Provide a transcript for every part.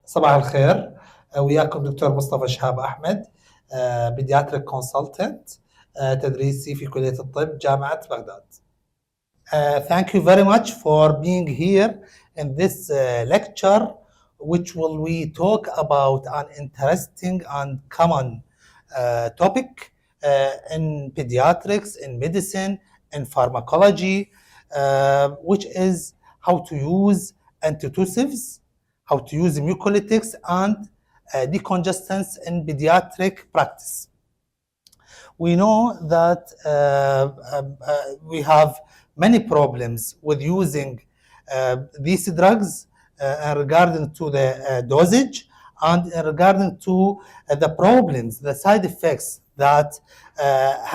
صباح الخير. وياكم دكتور مصطفى شهاب أحمد، بيدياتريك كونسلتنت، تدريسي في كلية الطب جامعة بغداد. Thank you very much for being here in this lecture, which will we talk about an interesting and common topic in pediatrics, in medicine, in pharmacology, which is how to use antitussives, how to use mucolytics and decongestants in pediatric practice. We know that we have many problems with using these drugs regarding to the dosage and regarding to the problems, the side effects that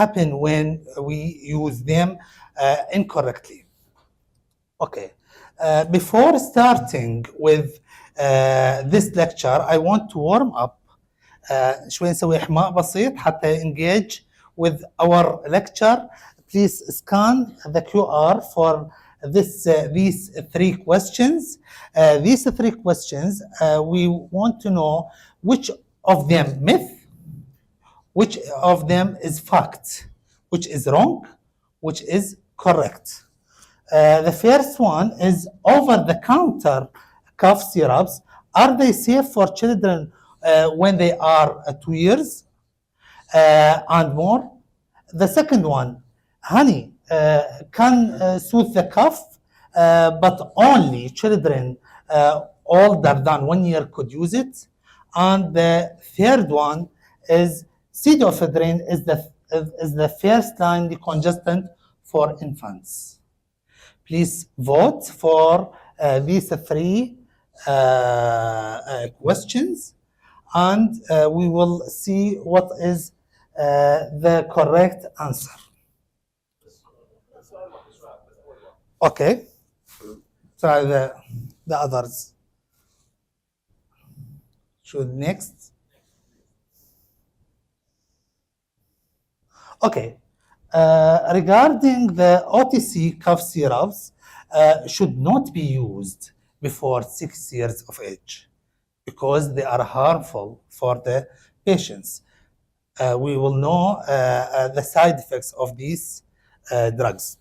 happen when we use them incorrectly. Okay, before starting with this lecture, I want to warm up. شوي نسوي إحماء بسيط حتى engage with our lecture. Please scan the QR for these three questions. These three questions, we want to know which of them myth, which of them is fact, which is wrong, which is correct. The first one is over-the-counter cough syrups. Are they safe for children when they are 2 years and more? The second one, honey can soothe the cough, but only children older than 1 year could use it. And the third one is pseudoephedrine is the first line decongestant for infants. Please vote for these three questions, and we will see what is the correct answer. Okay, try the others. Should next. Okay. Regarding the OTC cough syrups, should not be used before 6 years of age because they are harmful for the patients. We will know the side effects of these drugs.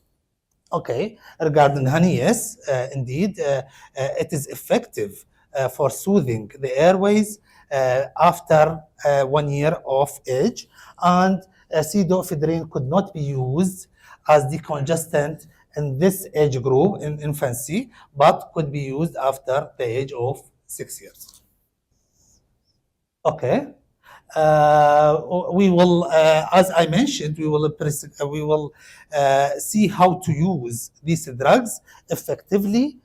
Okay, regarding honey, yes, indeed, it is effective for soothing the airways after 1 year of age, and pseudoephedrine could not be used as decongestant in this age group in infancy, but could be used after the age of 6 years. Okay. We will, as I mentioned, we will see how to use these drugs effectively.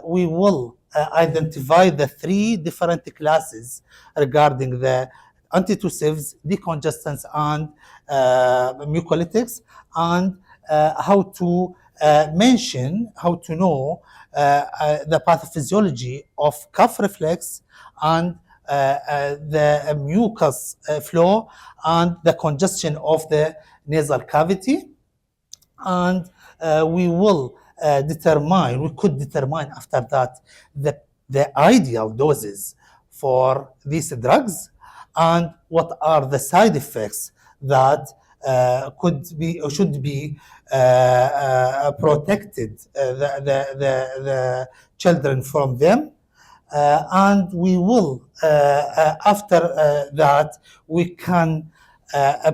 We will identify the three different classes regarding the antitussives, decongestants, and mucolytics, and how to how to know the pathophysiology of cough reflex and the mucus flow and the congestion of the nasal cavity. And we could determine after that the ideal doses for these drugs and what are the side effects that could be or should be protected the children from them. And we will, after that, we can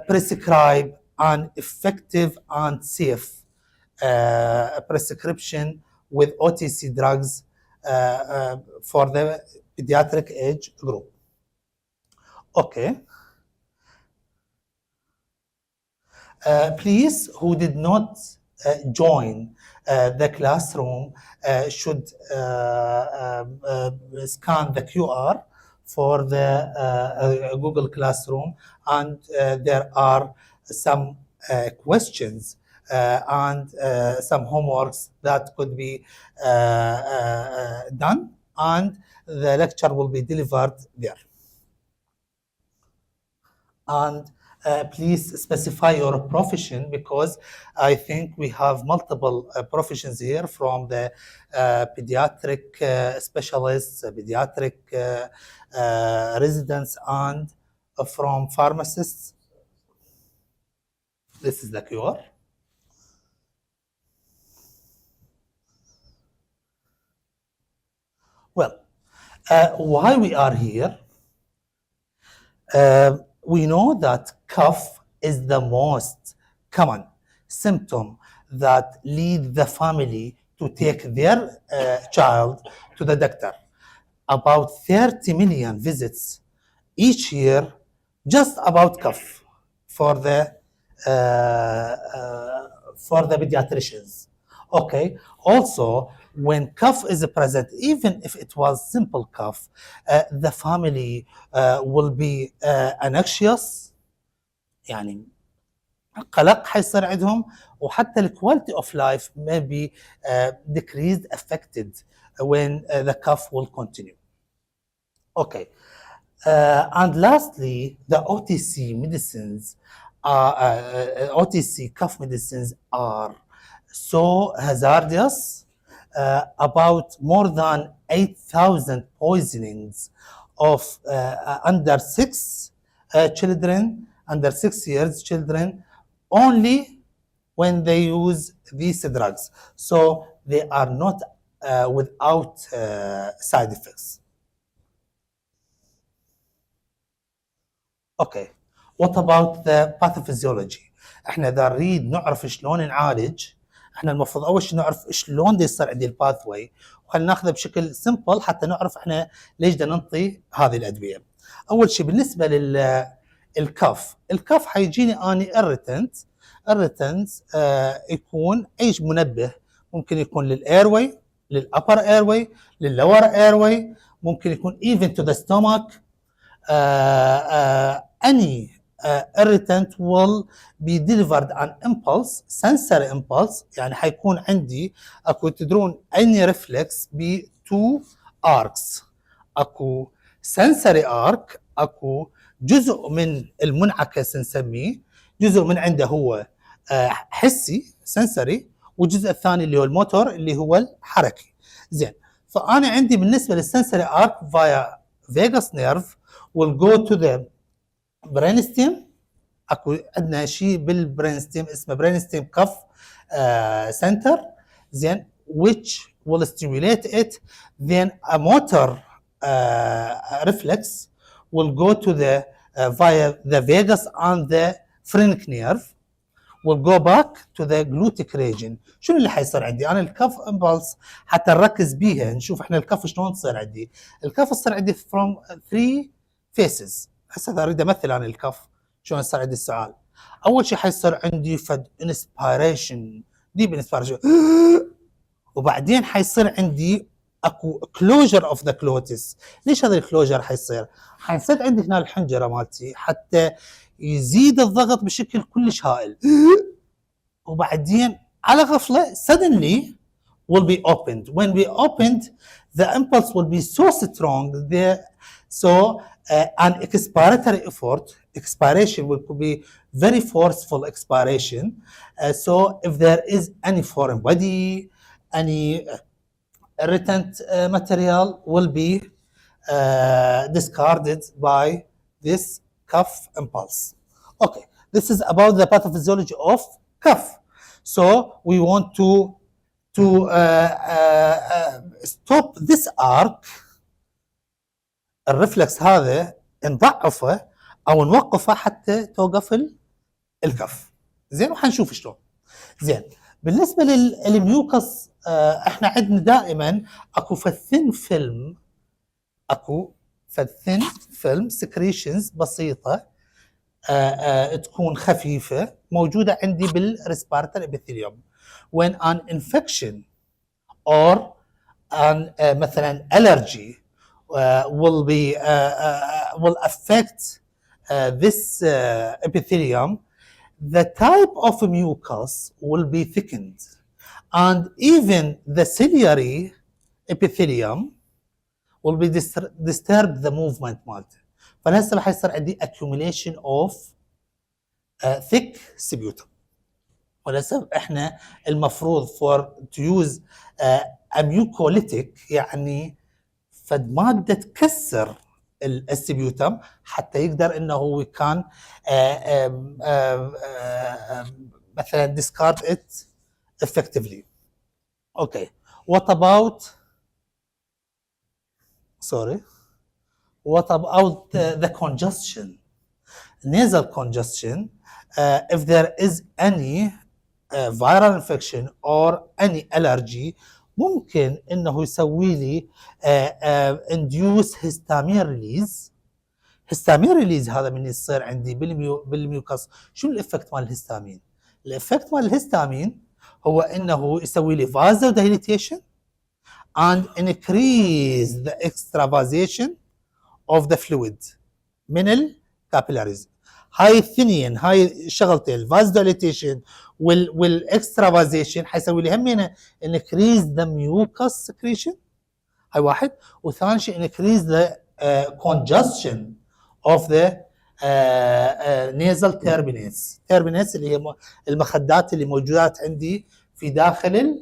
prescribe an effective and safe prescription with OTC drugs for the pediatric age group. Okay. Please, who did not join the classroom should scan the QR for the Google Classroom, and there are some questions and some homeworks that could be done, and the lecture will be delivered there. And please specify your profession, because I think we have multiple professions here, from the pediatric specialists, pediatric residents, and from pharmacists. This is the QR. Well, why we are here? We know that cough is the most common symptom that lead the family to take their child to the doctor. About 30 million visits each year just about cough for the pediatricians. Okay. Also, when cough is present, even if it was simple cough, the family will be anxious، يعني قلق حيصير عندهم، وحتى الكواليتي اوف لايف may be decreased, affected when the cough will continue. Okay. And lastly, the OTC medicines, OTC cough medicines are so hazardous. About more than 8,000 poisonings of under 6 children, under 6 years children, only when they use these drugs. So they are not without side effects. Okay. What about the pathophysiology؟ احنا اذا نريد نعرف شلون نعالج، احنا المفروض اول شيء نعرف شلون يصير عندي الباثوي، وخلينا ناخذه بشكل سمبل حتى نعرف احنا ليش بدنا ننطي هذه الادويه. اول شيء بالنسبه للكف، الكف حيجيني اني irritant يكون اي منبه، ممكن يكون للايروي، للابر ايروي، لللور ايروي، ممكن يكون even to the stomach. Any irritant will be delivered an impulse, sensory impulse، يعني حيكون عندي اكو تدرون any reflex ب 2 arcs، اكو sensory arc، اكو جزء من المنعكس نسميه، جزء من عنده هو حسي sensory، والجزء الثاني اللي هو الموتور اللي هو الحركي. زين، فانا عندي بالنسبه للسنسوري arc via vagus nerve will go to the brainstem. اكو عندنا شيء بالبرينستيم اسمه brainstem cuff center، زين، which will stimulate it. Then a motor reflex will go to the via the vagus and the phrenic nerve will go back to the glutic region. شنو اللي حيصير عندي؟ انا الكف امبلس حتى نركز بيها نشوف احنا الكف شلون تصير عندي. الكف تصير عندي from 3 phases. هسه اذا اريد امثل عن الكف شلون يصير عندي السؤال. اول شيء حيصير عندي فد انسبيريشن، ديب انسبيريشن، وبعدين حيصير عندي اكو كلوجر اوف ذا كلوتس. ليش هذا الكلوجر حيصير؟ حيصير عندي هنا الحنجره مالتي حتى يزيد الضغط بشكل كلش هائل، وبعدين على غفله suddenly will be opened. When we opened, the impulse will be so strong there, so an expiratory effort, expiration will be very forceful expiration. So if there is any foreign body, any irritant material will be discarded by this cuff impulse. Okay, this is about the pathophysiology of cuff. So we want to stop this arc، الرفلكس هذا نضعفه او نوقفه حتى توقف الكف. زين، وحنشوف شلون. زين، بالنسبه للميوكس احنا عندنا دائما اكو فثن فيلم، اكو فثن فيلم سكريشنز بسيطه تكون خفيفه موجوده عندي بالريسبيراتوري ابيثيليوم. when an infection or an مثلا allergy will affect this epithelium, the type of mucus will be thickened, and even the ciliary epithelium will be disturbed the movement مالته. فلهسه راح يصير عندي accumulation of thick sputum. وللاسف احنا المفروض for to use a mucolytic يعني فد ماده تكسر السبيوتم حتى يقدر انه هو كان مثلا discard it effectively. Okay. What about the congestion, nasal congestion? If there is any viral infection or any allergy ممكن انه يسوي لي induce histamine release. histamine release هذا من يصير عندي بالميوكس. شو الافكت مال الهستامين؟ الافكت مال الهستامين هو انه يسوي لي vasodilatation and increase the extravasation of the fluid من الكابيلاريز. هاي الثنين، هاي شغلتين، الفازوديليتيشن والاكسترافازيشن حيسوي لي همينه increase the mucus secretion. هاي واحد. وثاني شيء increase the congestion of the nasal terminates. terminates اللي هي المخدات اللي موجودات عندي في داخل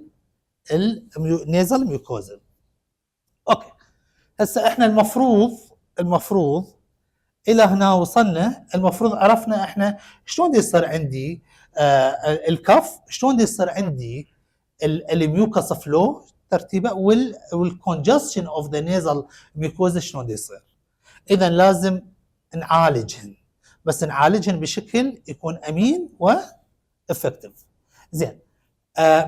النيزل ميوكوزا. اوكي. هسه احنا المفروض الى هنا وصلنا. المفروض عرفنا احنا شلون يصير عندي الكف، شلون يصير عندي الميوكس فلو ترتيبه، والكونجستشن اوف ذا نيزل ميوكوزا شلون يصير. اذا لازم نعالجهن، بس نعالجهن بشكل يكون امين وافكتيف. زين.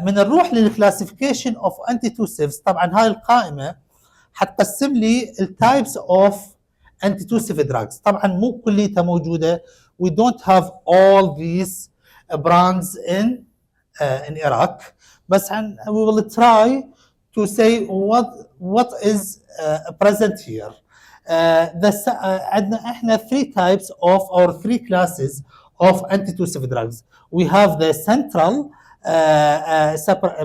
من نروح للكلاسيفيكيشن اوف انتيتوسيفز. طبعا هاي القائمه حتقسم لي التايبس اوف antitussive drugs. طبعا مو كليتها موجوده. We don't have all these brands in Iraq, بس we will try to say what is present here. عندنا احنا 3 types of or 3 classes of antitussive drugs. We have the central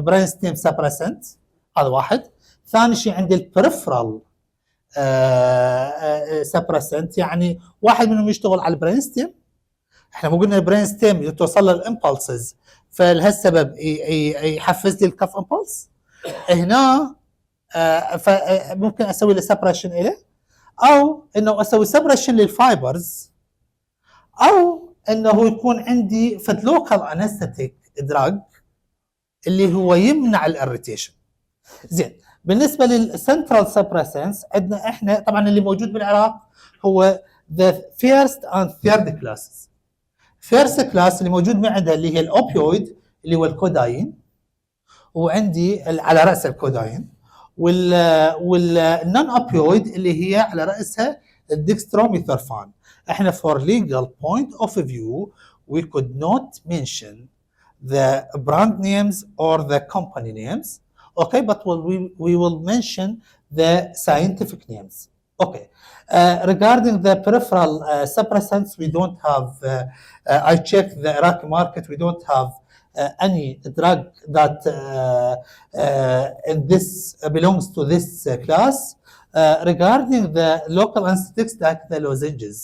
brainstem suppressant، هذا واحد. ثاني شيء عندي البريفرال سبرسنت، يعني واحد منهم يشتغل على البرين ستيم. احنا مو قلنا البرين ستيم توصل له الامبلسز، فلهالسبب يحفز لي الكف امبلس. هنا ممكن اسوي له سبريشن له، او انه اسوي سبريشن للفايبرز، او انه يكون عندي فد لوكال انستيك دراج اللي هو يمنع الاريتيشن. زين. بالنسبه للسنترال سبريسنس عندنا احنا طبعا اللي موجود بالعراق هو the first and third classes. first class اللي موجود معنا اللي هي الاوبيويد اللي هو الكوداين، وعندي على راس الكوداين، والنون اوبيويد اللي هي على راسها الديكستروميثورفان. احنا for legal point of view we could not mention the brand names or the company names. Okay, but we will mention the scientific names. Okay. Regarding the peripheral suppressants, we don't have, I checked the Iraqi market, we don't have any drug that in this belongs to this class. Regarding the local anesthetics, like the lozenges.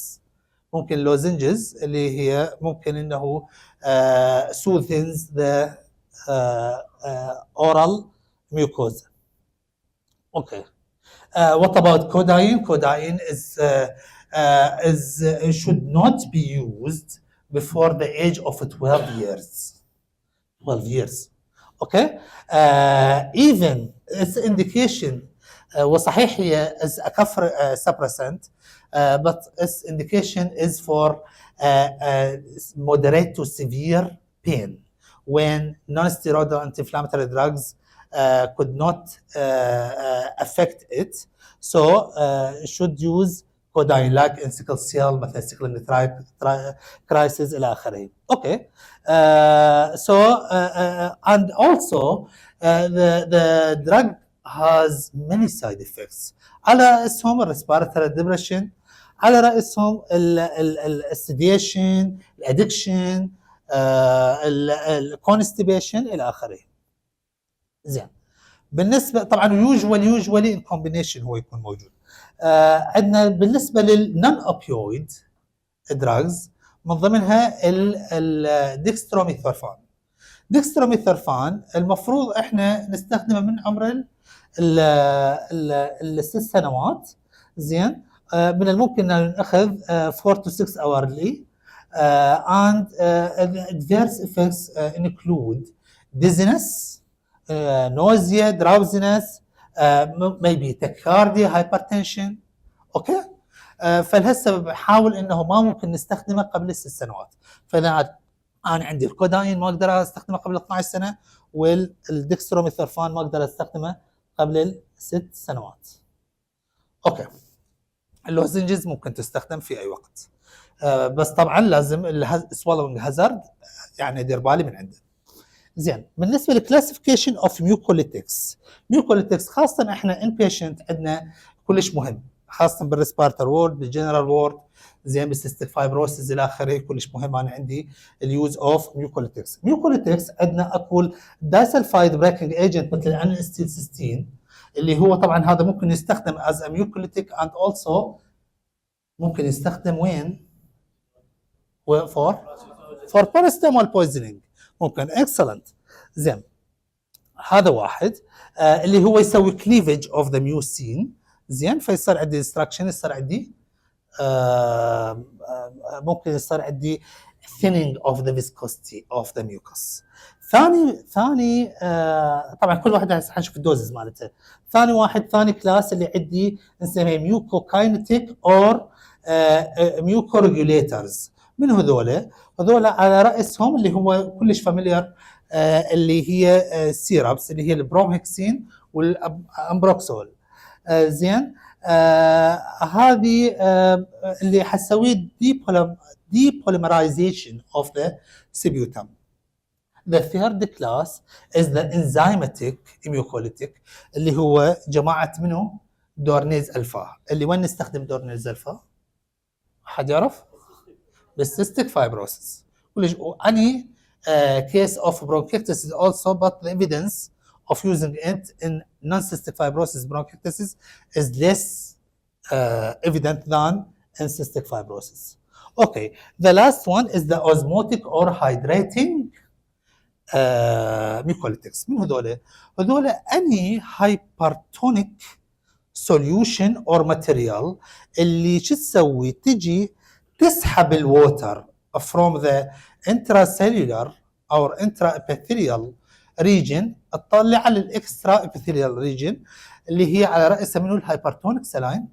ممكن lozenges اللي هي ممكن انه soothes the oral mucosa. Okay. What about codeine? Codeine should not be used before the age of 12 years. 12 years. Okay. Even its indication وصحيح هي as a kafir suppressant, but its indication is for moderate to severe pain when non-steroidal anti-inflammatory drugs could not affect it. So should use codeine like in sickle cell مثلا sickle crisis الى اخره. Okay. And also the drug has many side effects. على رأسهم respiratory depression، على رأسهم السيديشن، الادكشن، الكونستيبيشن الى اخره. زين. بالنسبه طبعا يوجوالي ان كومبينيشن هو يكون موجود. عندنا بالنسبه للنون اوبيويد دراجز من ضمنها الديكستروميثورفان. ديكستروميثورفان المفروض احنا نستخدمه من عمر ال6 سنوات. زين. من الممكن ان ناخذ 4 to 6 hourly and adverse effects include dizziness, nausea, drowsiness, maybe tachycardia, hypertension. اوكي. فلهالسبب حاول انه ما ممكن نستخدمه قبل ال6 سنوات. فانا عندي الكوداين ما اقدر استخدمه قبل 12 سنه، والديكستروميثورفان ما اقدر استخدمه قبل ال6 سنوات. اوكي. اللوزنجز ممكن تستخدم في اي وقت، بس طبعا لازم السوالوينج هازارد يعني دير بالي من عنده. زين. بالنسبه للكلاسيفيكيشن اوف ميوكوليتكس، ميوكوليتكس خاصه احنا ان بيشنت عندنا كلش مهم، خاصه بالريسبيرتور وورد، بالجنرال وورد، زين، بالسيستيك فايبروسيس الى اخره، كلش مهم. انا عندي اليوز اوف ميوكوليتكس. ميوكوليتكس عندنا اكو دايسلفايد بريكنج ايجنت مثل الانستيلسيستين، اللي هو طبعا هذا ممكن يستخدم از ا ميوكوليتيك اند اولسو ممكن يستخدم وين؟ فور بارستامول بويزنينج. ممكن. اكسلنت. زين. هذا واحد اللي هو يسوي كليفج اوف ذا ميوسين. زين. فيصير عندي ديستراكشن، يصير عندي ممكن يصير عندي thinning of the viscosity of the mucus. ثاني طبعا كل واحد حنشوف الدوزز مالته. ثاني كلاس اللي عندي نسميه ميوكوكاينيتيك اور ميوكوريجوليترز. من هذول على راسهم اللي هو كلش فاميليار اللي هي سيرابس، اللي هي البرومهكسين والامبروكسول. زين. هذه اللي حسوي depolymerization of the sputum. The third class is the enzymatic mucolytic اللي هو جماعة منه دورنيز الفا. اللي وين نستخدم دورنيز الفا؟ حد يعرف؟ بالcystic fibrosis. any case of bronchiectasis is also, but the evidence of using it in non-cystic fibrosis bronchiectasis is less evident than in cystic fibrosis. Okay, the last one is the osmotic or hydrating mucolytics. من هذول any hypertonic solution or material اللي شو تسوي؟ تجي تسحب الووتر from the intracellular or intraepithelial region تطلع على الاكسترا epithelial region اللي هي على رأسها منه الهايبرتونيك سلاين.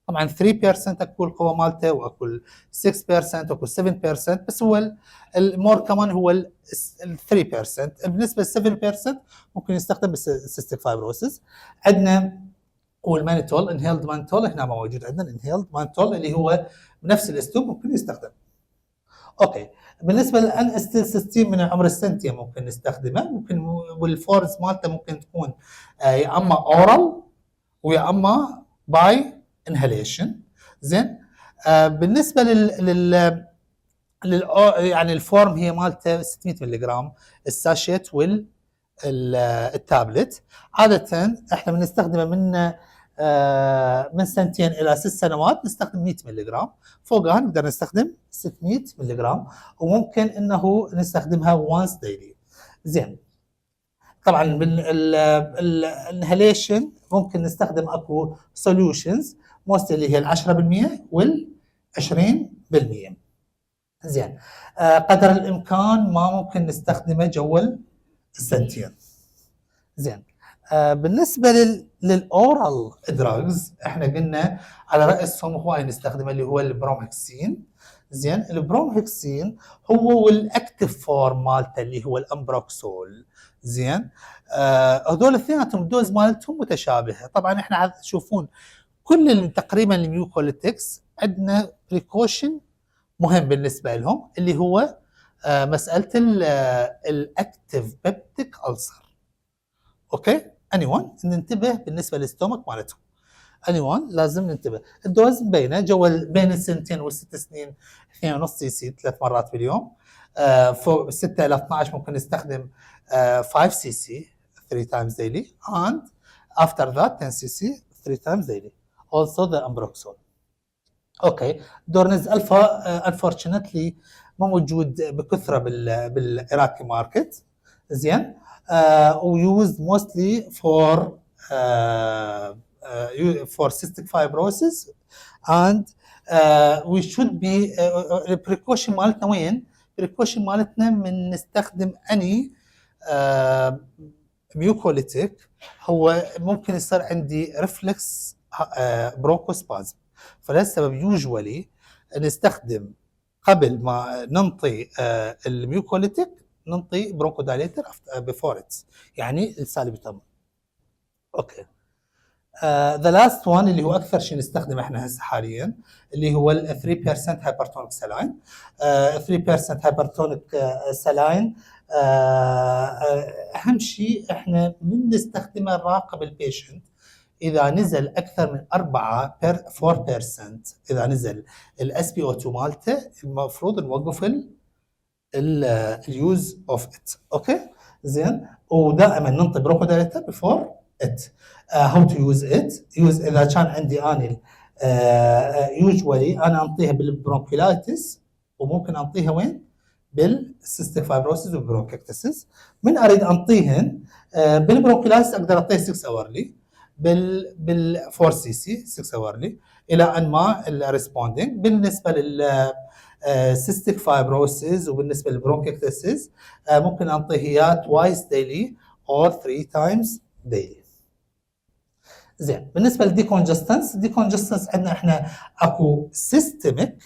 طبعا 3% اكو القوه مالته، واكو 6%، واكو 7%، بس هو المور كمان هو ال 3%. بالنسبه ل 7% ممكن يستخدم بالسيستيك فايبروسيس. عندنا هو المانيتول، انهيلد مانيتول هنا ما موجود عندنا. الانهيلد مانيتول اللي هو بنفس الاسلوب ممكن يستخدم. اوكي. بالنسبه للانستيلسيستين من عمر السنتين ممكن نستخدمه، ممكن والفورز مالته ممكن تكون يا اما اورال ويا اما باي انهاليشن. زين. بالنسبه لل يعني الفورم هي مالته 600 ملغ الساشيت والتابلت. عاده احنا بنستخدمه من سنتين الى 6 سنوات نستخدم 100 ملغ، فوقها نقدر نستخدم 600 ملغ، وممكن انه نستخدمها وانس ديلي. زين. طبعا بالانهاليشن ممكن نستخدم اكو سوليوشنز موست اللي هي ال 10% وال 20%. زين. قدر الامكان ما ممكن نستخدمه جوا السنتين. زين. بالنسبه للاورال دراجز احنا قلنا على راسهم هواي نستخدمه اللي هو البرومهكسين. زين. البرومهكسين هو والاكتيف فورم مالته اللي هو الامبروكسول. زين. هذول الاثنيناتهم الدوز مالتهم متشابهه. طبعا احنا تشوفون كل تقريبا الميوكوليتكس عندنا بريكوشن مهم بالنسبه لهم اللي هو مساله الاكتيف بيبتيك ألسر. اوكي. اني وان ننتبه بالنسبه للستومك مالتهم. اني وان لازم ننتبه. الدوز مبينه بين السنتين والست سنين 2.5 سي سي 3 مرات باليوم. فوق 6 الى 12 ممكن نستخدم 5 سي سي 3 times daily, and after that 10 cc 3 times daily. Also the Ambroxol. اوكي. دورنز الفا انفورشنتلي ما موجود بكثره بالعراقي ماركت. زين. ويوزد موستلي فور for cystic fibrosis and we should be البريكوشن مالتنا وين؟ البريكوشن مالتنا من نستخدم اني ميوكوليتيك هو ممكن يصير عندي ريفلكس برونكوسبازم، فلهالسبب يوجوالي نستخدم قبل ما ننطي الميوكوليتيك ننطي برونكودايليتر بيفور ات، يعني السالبيتامول. اوكي. ذا لاست وان اللي هو اكثر شيء نستخدمه احنا هسه حاليا اللي هو ال 3% هايبرتونيك سلاين. 3% هايبرتونيك سلاين اهم شيء احنا من نستخدمه نراقب البيشنت اذا نزل اكثر من 4% اذا نزل الاس بي او 2 مالته المفروض نوقف اليوز اوف ات. اوكي زين. ودائما ننطي برونكودايليتر بيفور ات. هاو تو يوز ات؟ يوز اذا كان عندي اني يوجوالي انا انطيها بالبرونكيلايتس وممكن انطيها وين؟ بالسيستيك فايبروسيس والبرونكيكتسس. من اريد انطيهن بالبرونكيلايتس اقدر اعطيه 6 اورلي، بال 4 سي سي 6 اورلي الى ان ما الريسبوندينج. بالنسبه لل سيستيك فايبروسيس وبالنسبه للبرونكيكتسس ممكن انطيه اياه توايس ديلي اور 3 تايمز ديلي. زين. بالنسبه للديكونجستنس، الديكونجستنس عندنا احنا اكو سيستميك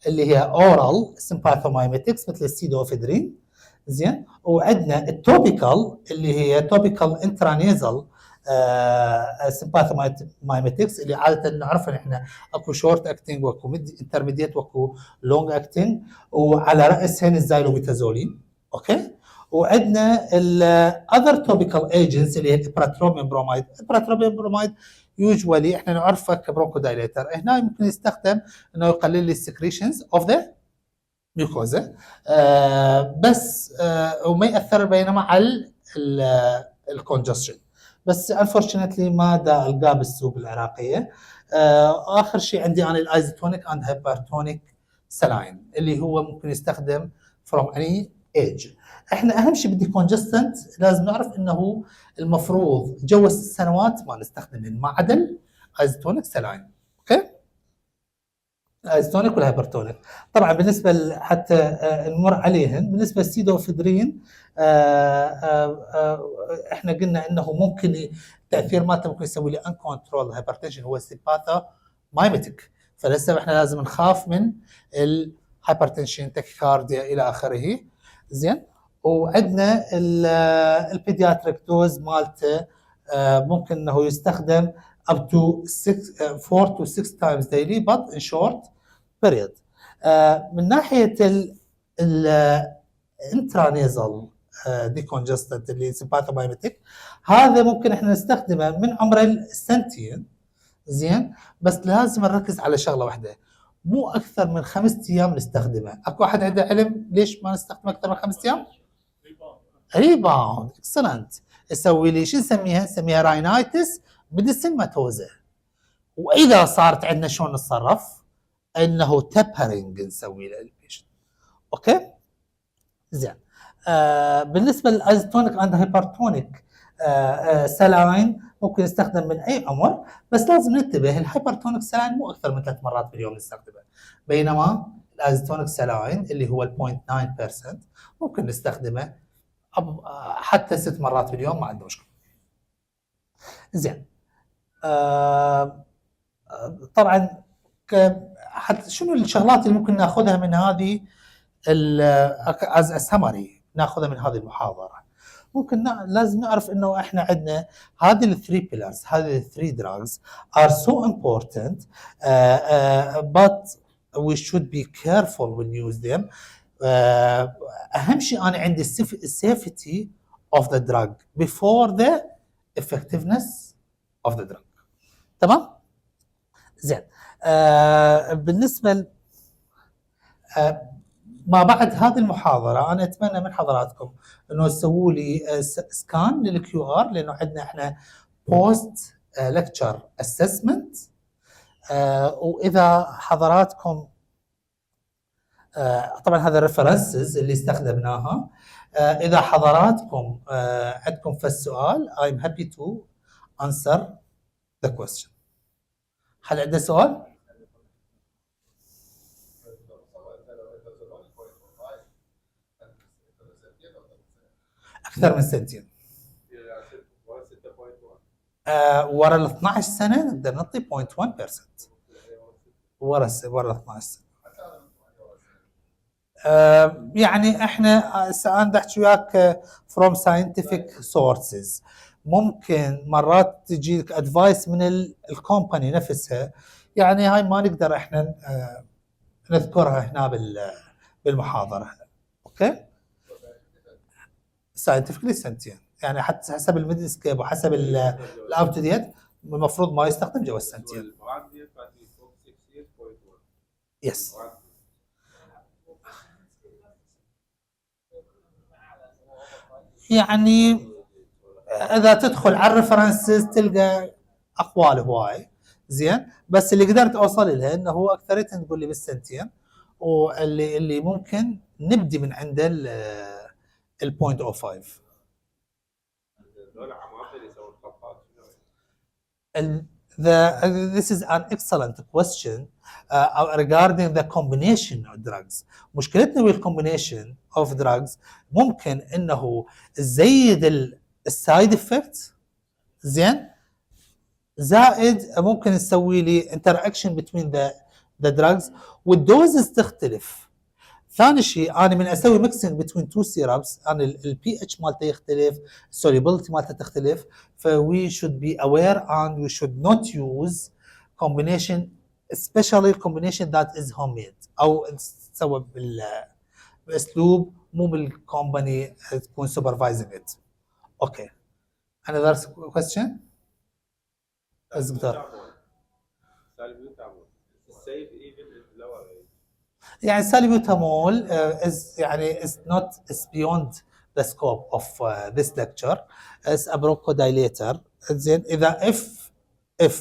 اللي هي اورال سمباثومايميتكس مثل السيدوفيدرين. زين. وعندنا التوبيكال اللي هي توبيكال انترانيزال سمباثومايميتكس اللي عاده نعرفها احنا اكو شورت اكتنج واكو انترميديت واكو لونج اكتنج، وعلى راسهن الزايلوبيتازولين. اوكي. وعندنا الاذر توبيكال ايجنتس اللي هي الابراتروبين برومايد. الابراتروبين برومايد يوجوالي احنا نعرفه كبرونكودايليتر، هنا ممكن يستخدم انه يقلل لي السكريشنز اوف ذا ميوكوزا بس وما ياثر بينما على الكونجستشن. بس انفورشنتلي ما دا القاه بالسوق العراقيه. اخر شيء عندي انا الايزوتونيك اند هايبرتونيك سلاين اللي هو ممكن يستخدم فروم اني ايج. احنا اهم شيء بدي كونجستنت لازم نعرف انه المفروض جوز السنوات ما نستخدم ما عدا الايزوتونيك سلاين. اوكي. الايزوتونيك والهايبرتونيك طبعا بالنسبه حتى نمر عليهن. بالنسبه للسيدوفيدرين احنا قلنا انه ممكن التاثير مالته ممكن يسوي لي ان كنترول هايبرتنشن هو السيباثا مايمتيك، فلسه احنا لازم نخاف من الهايبرتنشن تاكيكارديا الى اخره. زين. وعندنا البيدياتريك دوز مالته ممكن انه يستخدم up to 4 to 6 times daily but in short period. من ناحيه الانترانيزال ديكونجستنت اللي سمباثومايمتيك هذا ممكن احنا نستخدمه من عمر السنتين. زين. بس لازم نركز على شغله واحده، مو اكثر من 5 ايام نستخدمه. اكو احد عنده علم ليش ما نستخدمه اكثر من 5 ايام؟ ريباوند. اكسلنت. يسوي لي شو نسميها؟ نسميها راينايتس بديسيماتوزا. واذا صارت عندنا شلون نتصرف؟ انه تبرنج نسوي له البيشنت. اوكي. زين. بالنسبه للايزوتونيك اند هايبرتونيك سلاين ممكن يستخدم من اي عمر، بس لازم ننتبه الهايبرتونيك سلاين مو اكثر من 3 مرات باليوم نستخدمه، بينما الايزوتونيك سلاين اللي هو 0.9% ممكن نستخدمه حتى 6 مرات باليوم ما عنده مشكله. زين. طبعا حتى شنو الشغلات اللي ممكن ناخذها من هذه از سمري ناخذها من هذه المحاضره؟ ممكن لازم نعرف انه احنا عندنا هذه الثري بيلرز، هذه الثري دراجز are so important but we should be careful when use them. اهم شيء انا عندي السيفتي of the drug before the effectiveness of the drug. تمام؟ زين. بالنسبه ما بعد هذه المحاضره انا اتمنى من حضراتكم انه تسووا لي سكان للكيو ار، لانه عندنا احنا بوست لكتشر اسسمنت واذا حضراتكم طبعا هذا الريفرنسز اللي استخدمناها. اذا حضراتكم عندكم في السؤال I'm happy to answer the question. هل عندنا سؤال؟ اكثر من سنتين. ورا ال 12 سنه نقدر نعطي 0.1% ورا ال 12 سنه. يعني احنا الان بحكي وياك from scientific sources. ممكن مرات تجيك ادفايس من الكومباني نفسها، يعني هاي ما نقدر احنا نذكرها هنا بالمحاضره. اوكي، scientifically سنتين، يعني حتى حسب الميدسكيب وحسب الاوت تو ديت المفروض ما يستخدم جوا السنتين. يس. يعني اذا تدخل على الريفرنسز تلقى اقوال هواي زين، بس اللي قدرت اوصل لها انه هو اكثريتها تقول لي بالسنتين، واللي ممكن نبدي من عنده ال 0.05. This is an excellent question regarding the combination of drugs. مشكلتنا بالcombination of drugs ممكن انه تزيد السايد افكت زين، زائد ممكن نسوي لي interaction between the drugs والدوزز تختلف. ثاني شيء انا من اسوي ميكسينج بين تو سيرابس انا البي اتش مالته يختلف، السوليبيليتي مالته تختلف، فوي شود بي اوير and we should not use combination especially combination that is homemade او تسوى باسلوب مو بالكومباني تكون supervising it. اوكي، another question is there. يعني salbutamol is يعني is not is beyond the scope of this lecture. It's a bronchodilator. زين إذا if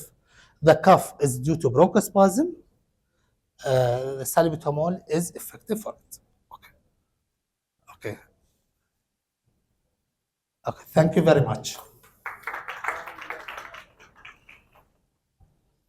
the cough is due to bronchospasm, salbutamol is effective for it. Okay. Thank you very much.